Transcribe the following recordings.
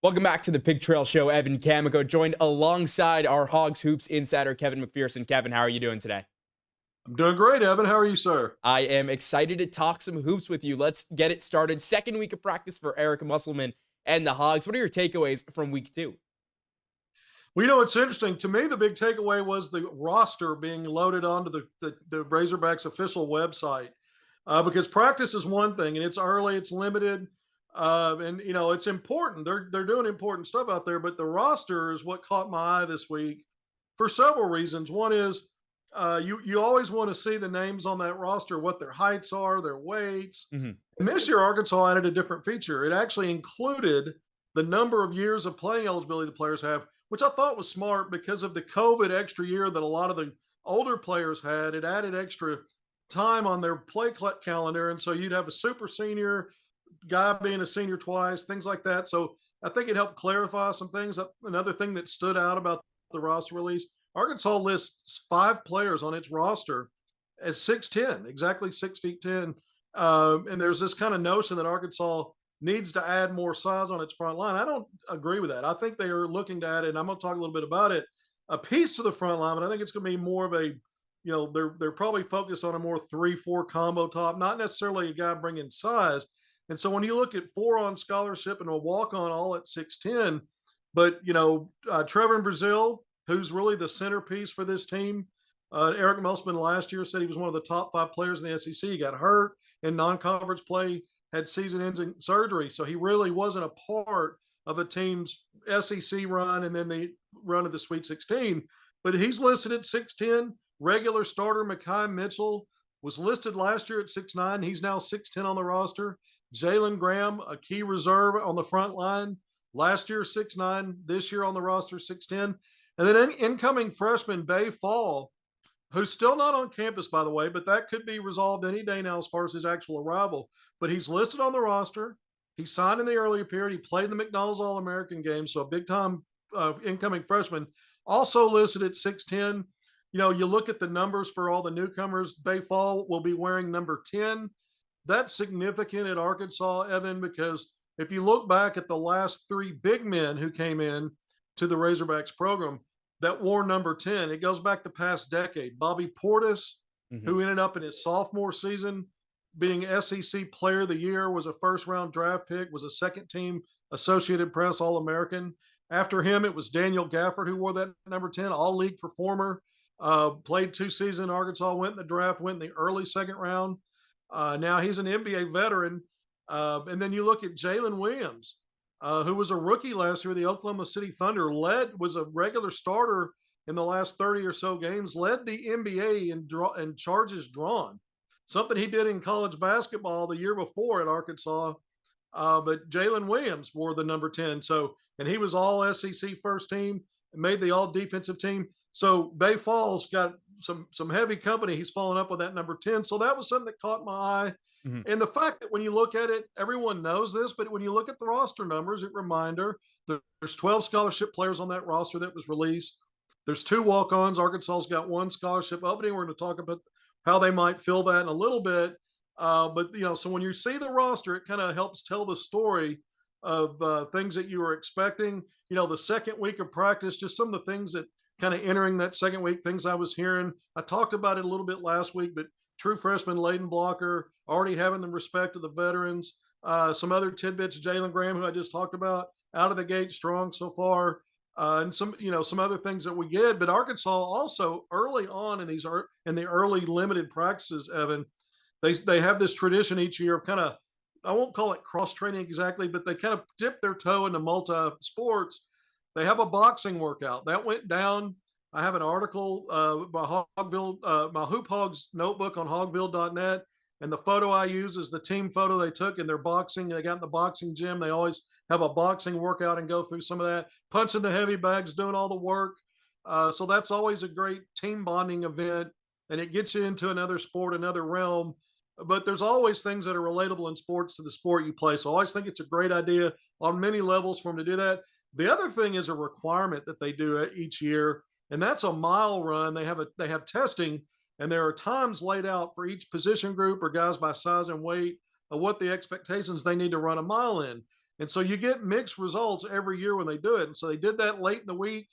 Welcome back to the Pig Trail Show. Evan Kamikow joined alongside our Hogs Hoops insider, Kevin McPherson. Kevin, how are you doing today? I'm doing great, Evan. How are you, sir? I am excited to talk some hoops with you. Let's get it started. Second week of practice for Eric Musselman and the Hogs. What are your takeaways from week two? Well, it's interesting. To me, the big takeaway was the roster being loaded onto the Razorbacks official website because practice is one thing, and it's early, it's limited, and it's important. They're doing important stuff out there, but the roster is what caught my eye this week for several reasons. One is you always want to see the names on that roster, what their heights are, their weights. Mm-hmm. And this year, Arkansas added a different feature. It actually included the number of years of playing eligibility the players have, which I thought was smart because of the COVID extra year that a lot of the older players had. It added extra time on their play calendar. And so you'd have a super senior guy being a senior twice, things like that. So I think it helped clarify some things. Another thing that stood out about the roster release, Arkansas lists 5 players on its roster as 6'10", exactly 6'10". And there's this kind of notion that Arkansas needs to add more size on its front line. I don't agree with that. I think they are looking to add it, and I'm going to talk a little bit about it, a piece to the front line, but I think it's going to be more of a, they're probably focused on a more 3-4 combo top, not necessarily a guy bringing size. And so when you look at 4 on scholarship and a walk-on all at 6'10", but, Trevor in Brazil, who's really the centerpiece for this team, Eric Musselman last year said he was one of the top 5 players in the SEC. He got hurt in non-conference play, had season-ending surgery, so he really wasn't a part of a team's SEC run and then the run of the Sweet 16. But he's listed at 6'10". Regular starter Mekhi Mitchell was listed last year at 6'9". He's now 6'10" on the roster. Jalen Graham, a key reserve on the front line, last year 6'9", this year on the roster 6'10". And then incoming freshman Bay Fall, who's still not on campus, by the way, but that could be resolved any day now as far as his actual arrival. But he's listed on the roster. He signed in the earlier period. He played in the McDonald's All-American game, so a big-time incoming freshman. Also listed at 6'10". You look at the numbers for all the newcomers. Bay Fall will be wearing number 10. That's significant at Arkansas, Evan, because if you look back at the last 3 big men who came in to the Razorbacks program that wore number 10, it goes back the past decade. Bobby Portis, who ended up in his sophomore season being SEC Player of the Year, was a first-round draft pick, was a second-team Associated Press All-American. After him, it was Daniel Gafford who wore that number 10, all-league performer, played 2 seasons. Arkansas went in the draft, went in the early second round. Now he's an NBA veteran. And then you look at Jalen Williams, who was a rookie last year. The Oklahoma City Thunder was a regular starter in the last 30 or so games, led the NBA in charges drawn, something he did in college basketball the year before at Arkansas. But Jalen Williams wore the number 10. And he was all SEC first team and made the all defensive team. So Bay Falls got some heavy company. He's following up with that number 10. So that was something that caught my eye. Mm-hmm. And the fact that when you look at it, everyone knows this, but when you look at the roster numbers, reminder, there's 12 scholarship players on that roster that was released. There's 2 walk-ons. Arkansas's got 1 scholarship opening. We're going to talk about how they might fill that in a little bit. But so when you see the roster, it kind of helps tell the story of things that you were expecting. The second week of practice, just some of the things that kind of entering that second week, things I was hearing. I talked about it a little bit last week, but true freshman Layden Blocker, already having the respect of the veterans. Some other tidbits, Jalen Graham, who I just talked about, out of the gate strong so far. And some other things that we get. But Arkansas also early on in the early limited practices, Evan, they have this tradition each year of kind of, I won't call it cross training exactly, but they kind of dip their toe into multi sports. They have a boxing workout that went down. I have an article by Hogville, my Hoop Hogs notebook on hogville.net. And the photo I use is the team photo they took in their boxing. They got in the boxing gym. They always have a boxing workout and go through some of that, punching the heavy bags, doing all the work. So that's always a great team bonding event, and it gets you into another sport, another realm. But there's always things that are relatable in sports to the sport you play. So I always think it's a great idea on many levels for them to do that. The other thing is a requirement that they do each year, and that's a mile run. They have testing, and there are times laid out for each position group or guys by size and weight of what the expectations they need to run a mile in. And so you get mixed results every year when they do it. And so they did that late in the week.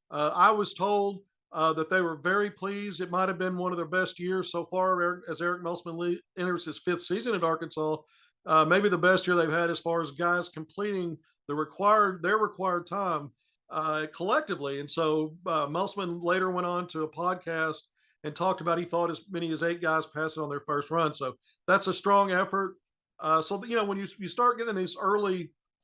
I was told that they were very pleased. It might have been one of their best years so far as Eric Musselman enters his 5th season at Arkansas. Maybe the best year they've had as far as guys completing their required time collectively. And so Musselman later went on to a podcast and talked about he thought as many as 8 guys passed it on their first run. So that's a strong effort. When you start getting these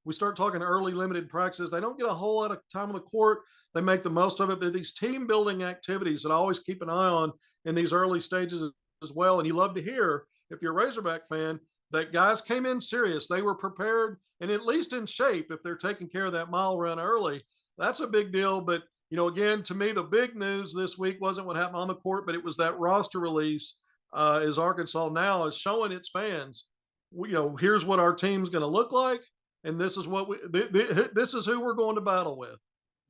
we start talking early limited practices. They don't get a whole lot of time on the court. They make the most of it. But these team building activities that I always keep an eye on in these early stages as well. And you love to hear, if you're a Razorback fan, that guys came in serious. They were prepared and at least in shape if they're taking care of that mile run early. That's a big deal. But, again, to me, the big news this week wasn't what happened on the court, but it was that roster release as Arkansas now is showing its fans, here's what our team's going to look like. And this is this is who we're going to battle with.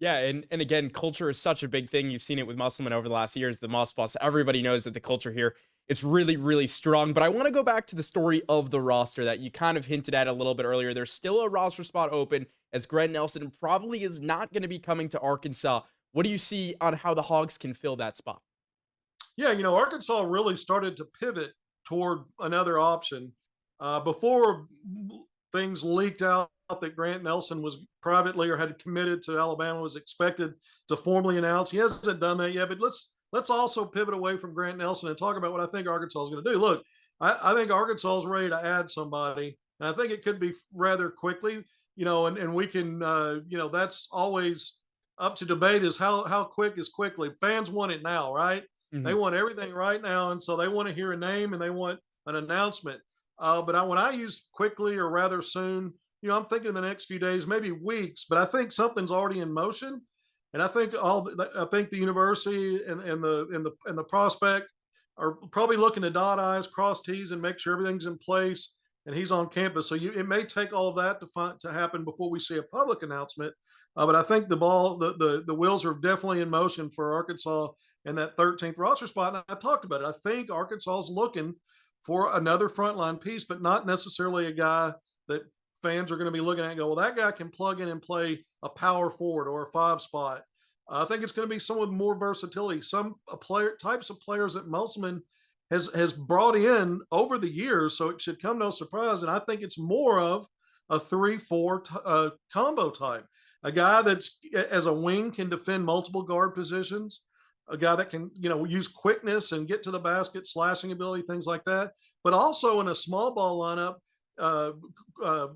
Yeah, and again, culture is such a big thing. You've seen it with Musselman over the last years, the Moss Boss. Everybody knows that the culture here is really, really strong. But I want to go back to the story of the roster that you kind of hinted at a little bit earlier. There's still a roster spot open, as Grant Nelson probably is not going to be coming to Arkansas. What do you see on how the Hogs can fill that spot? Yeah, Arkansas really started to pivot toward another option before things leaked out that Grant Nelson was privately or had committed to Alabama, was expected to formally announce. He hasn't done that yet, but let's also pivot away from Grant Nelson and talk about what I think Arkansas is going to do. Look, I think Arkansas is ready to add somebody, and I think it could be rather quickly, and we can, that's always up to debate, is how quick is quickly. Fans want it now, right? Mm-hmm. They want everything right now, and so they want to hear a name and they want an announcement. But when I use quickly or rather soon, I'm thinking in the next few days, maybe weeks. But I think something's already in motion, and I think the university and the prospect are probably looking to dot I's, cross T's, and make sure everything's in place and he's on campus. So it may take all of that to happen before we see a public announcement. But I think the wheels are definitely in motion for Arkansas in that 13th roster spot. And I talked about it. I think Arkansas is looking for another frontline piece, but not necessarily a guy that fans are going to be looking at and go, well, that guy can plug in and play a power forward or a 5 spot. I think it's going to be someone with more versatility, types of players that Musselman has brought in over the years. So it should come no surprise. And I think it's more of a 3-4 combo type, a guy that's as a wing can defend multiple guard positions, a guy that can, use quickness and get to the basket, slashing ability, things like that, but also in a small ball lineup,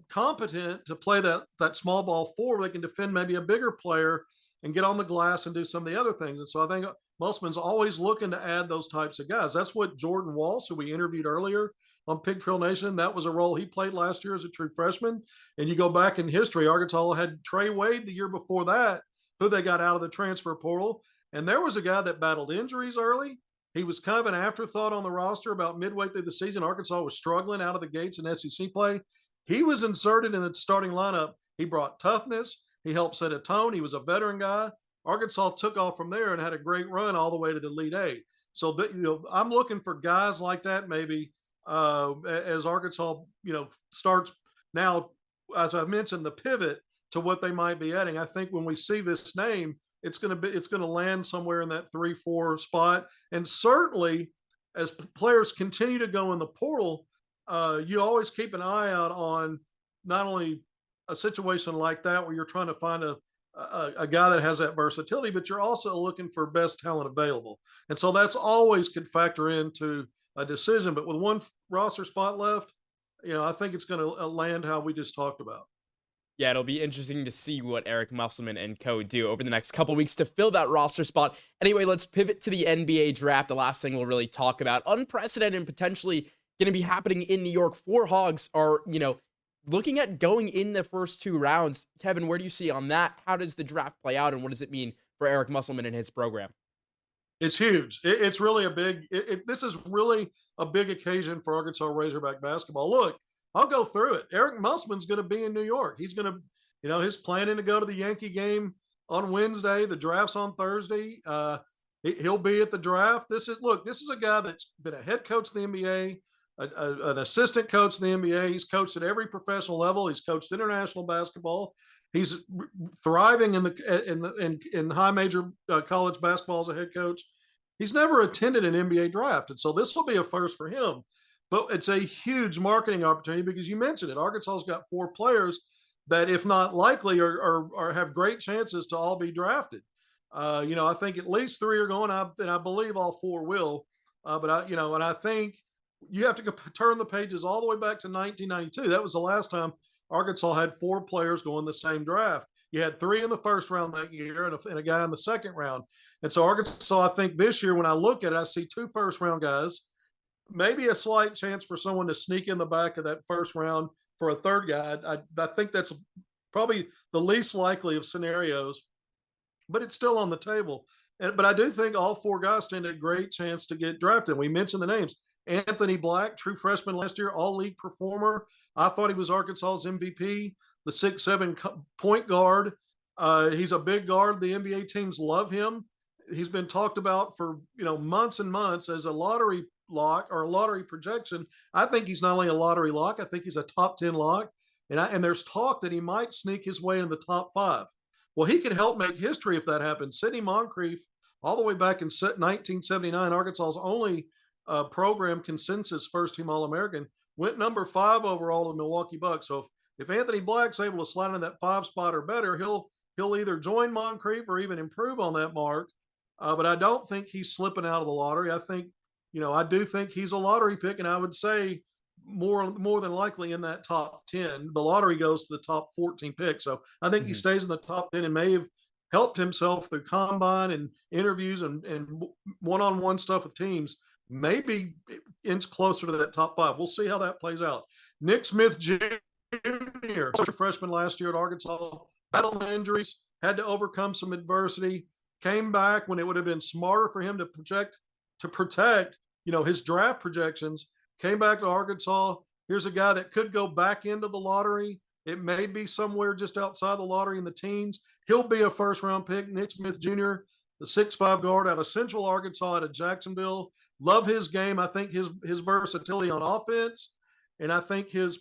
competent to play that small ball forward. They can defend maybe a bigger player and get on the glass and do some of the other things. And so I think Musselman's always looking to add those types of guys. That's what Jordan Walsh, who we interviewed earlier on Pig Trail Nation, that was a role he played last year as a true freshman. And you go back in history, Arkansas had Trey Wade the year before that, who they got out of the transfer portal. And there was a guy that battled injuries early. He was kind of an afterthought on the roster about midway through the season. Arkansas was struggling out of the gates in SEC play. He was inserted in the starting lineup. He brought toughness. He helped set a tone. He was a veteran guy. Arkansas took off from there and had a great run all the way to the Elite Eight. So I'm looking for guys like that maybe as Arkansas, starts now, as I mentioned, the pivot to what they might be adding. I think when we see this name, it's going to land somewhere in that 3-4 spot. And certainly as players continue to go in the portal, you always keep an eye out on not only a situation like that where you're trying to find a guy that has that versatility, but you're also looking for best talent available. And so that's always could factor into a decision. But with one roster spot left, I think it's going to land how we just talked about. Yeah, it'll be interesting to see what Eric Musselman and co do over the next couple weeks to fill that roster spot. Anyway, let's pivot to the NBA draft. The last thing we'll really talk about, unprecedented and potentially going to be happening in New York. 4 Hogs are, looking at going in the first 2 rounds. Kevin, where do you see on that? How does the draft play out, and what does it mean for Eric Musselman and his program? It's huge. It's really this is really a big occasion for Arkansas Razorback basketball. Look, I'll go through it. Eric Musselman's going to be in New York. He's going to, he's planning to go to the Yankee game on Wednesday. The draft's on Thursday. He'll be at the draft. This is a guy that's been a head coach in the NBA, an assistant coach in the NBA. He's coached at every professional level. He's coached international basketball. He's thriving in high major college basketball as a head coach. He's never attended an NBA draft, and so this will be a first for him. But it's a huge marketing opportunity because you mentioned it. Arkansas's got 4 players that, if not likely, are have great chances to all be drafted. I think at least 3 are going, and I believe all 4 will. And I think you have to turn the pages all the way back to 1992. That was the last time Arkansas had 4 players go in the same draft. You had 3 in the first round that year and a guy in the second round. And so Arkansas, I think this year, when I look at it, I see 2 first-round guys, maybe a slight chance for someone to sneak in the back of that first round for a third guy. I think that's probably the least likely of scenarios, but it's still on the table. But I do think all 4 guys stand a great chance to get drafted. We mentioned the names. Anthony Black, true freshman last year, all-league performer. I thought he was Arkansas's MVP, the 6'7" point guard. He's a big guard. The NBA teams love him. He's been talked about for months and months as a lottery lock or a lottery projection. I think he's not only a lottery lock, I think he's a top 10 lock. And there's talk that he might sneak his way in the top 5. Well, he could help make history if that happens. Sidney Moncrief, all the way back in 1979, Arkansas's only program consensus first-team All-American, went number 5 overall to the Milwaukee Bucks. So if Anthony Black's able to slide in that 5 spot or better, he'll either join Moncrief or even improve on that mark. But I don't think he's slipping out of the lottery. I think, I do think he's a lottery pick, and I would say more than likely in that top 10. The lottery goes to the top 14 picks. So I think he stays in the top 10 and may have helped himself through combine and interviews and one-on-one stuff with teams, maybe inch closer to that top 5. We'll see how that plays out. Nick Smith Jr., freshman last year at Arkansas, battled injuries, had to overcome some adversity, came back when it would have been smarter for him to protect his draft projections, came back to Arkansas. Here's a guy that could go back into the lottery. It may be somewhere just outside the lottery in the teens. He'll be a first-round pick. Nick Smith Jr., the 6'5" guard out of Central Arkansas, out of Jacksonville. Love his game. I think his versatility on offense, and I think his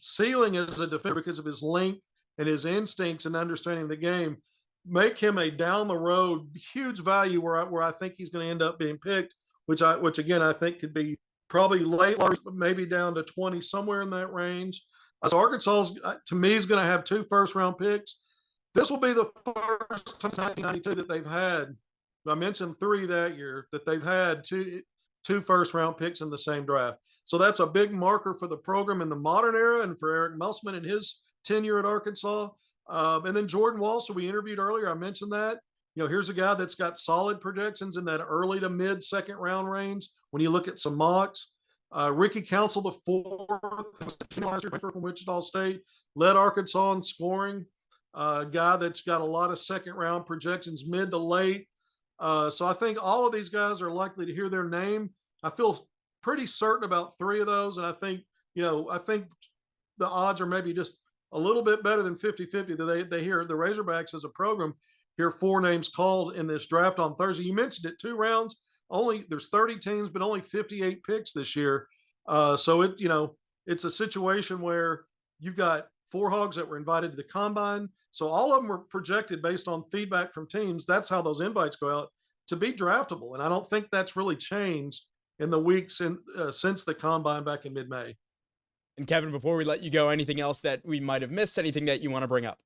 ceiling as a defender, because of his length and his instincts and understanding the game, make him a down the road huge value where I think he's going to end up being picked, which again I think could be probably late, maybe down to 20, somewhere in that range. So Arkansas, to me, is going to have 2 first-round picks. This will be the first time in 1992 that they've had, I mentioned 3 that year, that they've had two first-round picks in the same draft. So that's a big marker for the program in the modern era and for Eric Musselman and his tenure at Arkansas. And then Jordan Walsh, who we interviewed earlier, I mentioned that. Here's a guy that's got solid projections in that early to mid second round range when you look at some mocks. Ricky Council, the 4th, from Wichita State, led Arkansas in scoring. Guy that's got a lot of second round projections, mid to late. So I think all of these guys are likely to hear their name. I feel pretty certain about 3 of those. And I think the odds are maybe just a little bit better than 50-50 that they hear the Razorbacks as a program hear 4 names called in this draft on Thursday. You mentioned it, 2 rounds. There's 30 teams, but only 58 picks this year. So it's a situation where you've got 4 Hogs that were invited to the combine. So all of them were projected based on feedback from teams. That's how those invites go out to be draftable. And I don't think that's really changed in the weeks since the combine back in mid-May. And Kevin, before we let you go, anything else that we might have missed, anything that you want to bring up?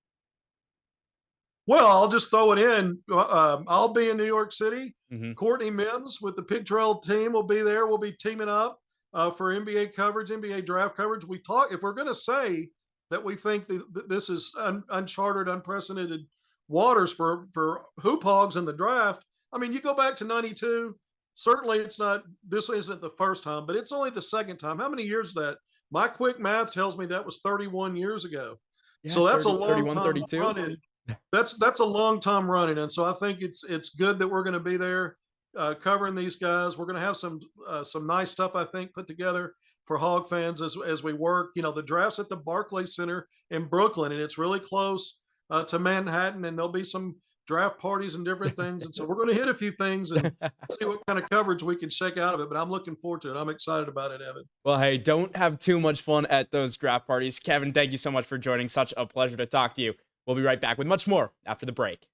Well, I'll just throw it in. I'll be in New York City. Courtney Mims with the Pig Trail team will be there. We'll be teaming up for NBA coverage, NBA draft coverage. If we're going to say that we think that this is uncharted, unprecedented waters for Hoop Hogs in the draft, I mean, you go back to 92. Certainly this isn't the first time, but it's only the second time. How many years is that? My quick math tells me that was 31 years ago. Yeah, so that's 30, a long 31, time 32. Running. That's a long time running. And so I think it's good that we're going to be there covering these guys. We're going to have some nice stuff, I think, put together for Hog fans as we work. The draft's at the Barclays Center in Brooklyn, and it's really close to Manhattan, and there'll be some draft parties and different things. And so we're going to hit a few things and see what kind of coverage we can shake out of it. But I'm looking forward to it. I'm excited about it, Evan. Well, hey, don't have too much fun at those draft parties. Kevin, thank you so much for joining. Such a pleasure to talk to you. We'll be right back with much more after the break.